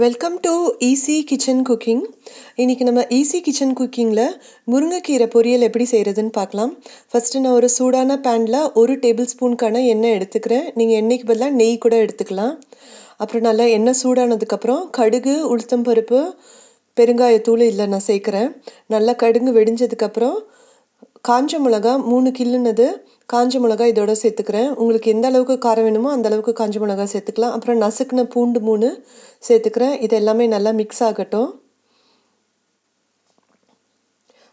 Welcome to easy kitchen cooking. இன்றைக்கி நம்ம easy kitchen குக்கிங்கில் முருங்கைக்கீரை பொரியல் எப்படி செய்கிறதுன்னு பார்க்கலாம். ஃபஸ்ட்டு நான் ஒரு சூடான பேனில் 1 டேபிள் ஸ்பூனுக்கான எண்ணெய் எடுத்துக்கிறேன். நீங்கள் எண்ணெய்க்கு பதிலாக நெய் கூட எடுத்துக்கலாம். அப்புறம் நல்லா எண்ணெய் சூடானதுக்கப்புறம் கடுகு, உளுத்தம்பருப்பு, பெருங்காயத்தூள் இதில் நான் சேர்க்குறேன். நல்லா கடுகு வெடிஞ்சதுக்கப்புறம் காஞ்ச மிளகா 3 கிள்ளுனது காஞ்ச மிளகா இதோட சேர்த்துக்கிறேன். உங்களுக்கு எந்த அளவுக்கு காரம் வேணுமோ அந்த அளவுக்கு காஞ்ச மிளகா சேர்த்துக்கலாம். அப்புறம் நசுக்குன பூண்டு 3 சேர்த்துக்கிறேன். இது எல்லாமே நல்லா மிக்ஸ் ஆகட்டும்.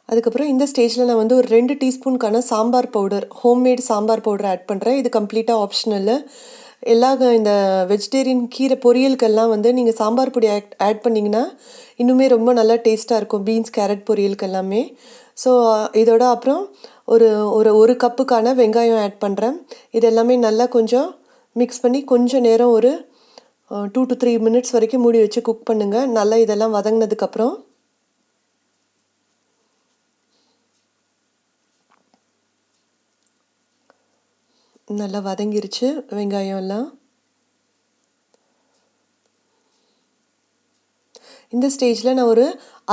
அதுக்கப்புறம் இந்த ஸ்டேஜில் நான் வந்து ஒரு 2 டீஸ்பூனுக்கான sambar powder, homemade sambar powder add பண்ணுறேன். இது கம்ப்ளீட்டாக ஆப்ஷனல். இந்த வெஜிடேரியன் கீரை பொரியலுக்கெல்லாம் வந்து நீங்கள் சாம்பார் பொடி ஆட் பண்ணிங்கன்னா இன்னுமே ரொம்ப நல்லா டேஸ்ட்டாக இருக்கும். பீன்ஸ், கேரட் பொரியலுக்கு எல்லாமே. ஸோ இதோட அப்புறம் ஒரு ஒரு ஒரு கப்புக்கான வெங்காயம் ஆட் பண்ணுறேன். இது எல்லாமே நல்லா கொஞ்சம் மிக்ஸ் பண்ணி கொஞ்சம் நேரம் ஒரு 2 to 3 மினிட்ஸ் வரைக்கும் மூடி வச்சு குக் பண்ணுங்கள். நல்லா இதெல்லாம் வதங்கினதுக்கப்புறம் நல்லா வதங்கிருச்சு வெங்காயம் எல்லாம். இந்த ஸ்டேஜில் நான் ஒரு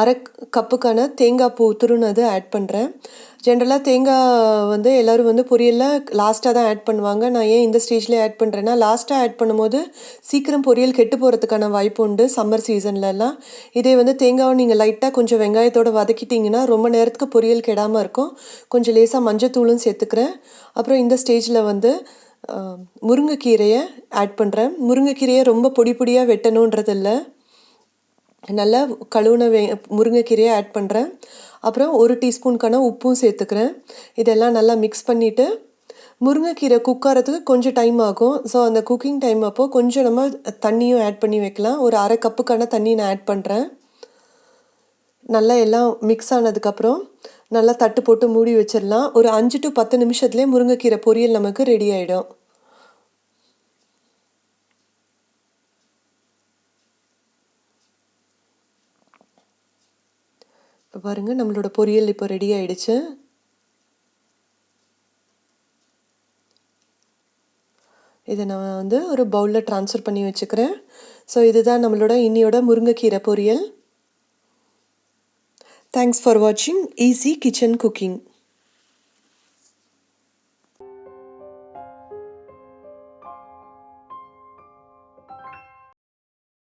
அரை கப்புக்கான தேங்காய் பூ துருனது ஆட் பண்ணுறேன். ஜென்ரலாக தேங்காய் வந்து எல்லோரும் வந்து பொரியலில் லாஸ்ட்டாக தான் ஆட் பண்ணுவாங்க. நான் ஏன் இந்த ஸ்டேஜ்லேயே ஆட் பண்ணுறேன்னா, லாஸ்ட்டாக ஆட் பண்ணும்போது சீக்கிரம் பொரியல் கெட்டு போகிறதுக்கான வாய்ப்பு உண்டு சம்மர் சீசன்லலாம். இதே வந்து தேங்காவை நீங்கள் லைட்டாக கொஞ்சம் வெங்காயத்தோடு வதக்கிட்டிங்கன்னா ரொம்ப நேரத்துக்கு பொரியல் கெடாமல் இருக்கும். கொஞ்சம் லேசாக மஞ்சத்தூளும் சேர்த்துக்கிறேன். அப்புறம் இந்த ஸ்டேஜில் வந்து முருங்கைக்கீரையை ஆட் பண்ணுறேன். முருங்கைக்கீரையை ரொம்ப பொடி பொடியாக வெட்டணுன்றது இல்லை. நல்லா கழுவுன முருங்கைக்கீரையை ஆட் பண்ணுறேன். அப்புறம் 1 டீஸ்பூனுக்கான உப்பும் சேர்த்துக்கிறேன். இதெல்லாம் நல்லா மிக்ஸ் பண்ணிவிட்டு முருங்கைக்கீரை குக் ஆகிறதுக்கு கொஞ்சம் டைம் ஆகும். ஸோ அந்த குக்கிங் டைம் அப்போது கொஞ்சம் நம்ம தண்ணியும் ஆட் பண்ணி வைக்கலாம். ஒரு அரை கப்புக்கான தண்ணி நான் ஆட் பண்ணுறேன். நல்லா எல்லாம் மிக்ஸ் ஆனதுக்கப்புறம் நல்லா தட்டு போட்டு மூடி வச்சிடலாம். ஒரு 5 to 10 நிமிஷத்துலேயே முருங்கைக்கீரை பொரியல் நமக்கு ரெடி ஆகிடும். இப்போ பாருங்கள், நம்மளோட பொரியல் இப்போ ரெடி ஆகிடுச்சு. இதை நான் வந்து ஒரு பவுலில் ட்ரான்ஸ்ஃபர் பண்ணி வச்சுக்கிறேன். ஸோ இதுதான் நம்மளோட இன்னியோட முருங்கைக்கீரை பொரியல். தேங்க்ஸ் ஃபார் வாட்சிங் ஈஸி கிச்சன் குக்கிங்.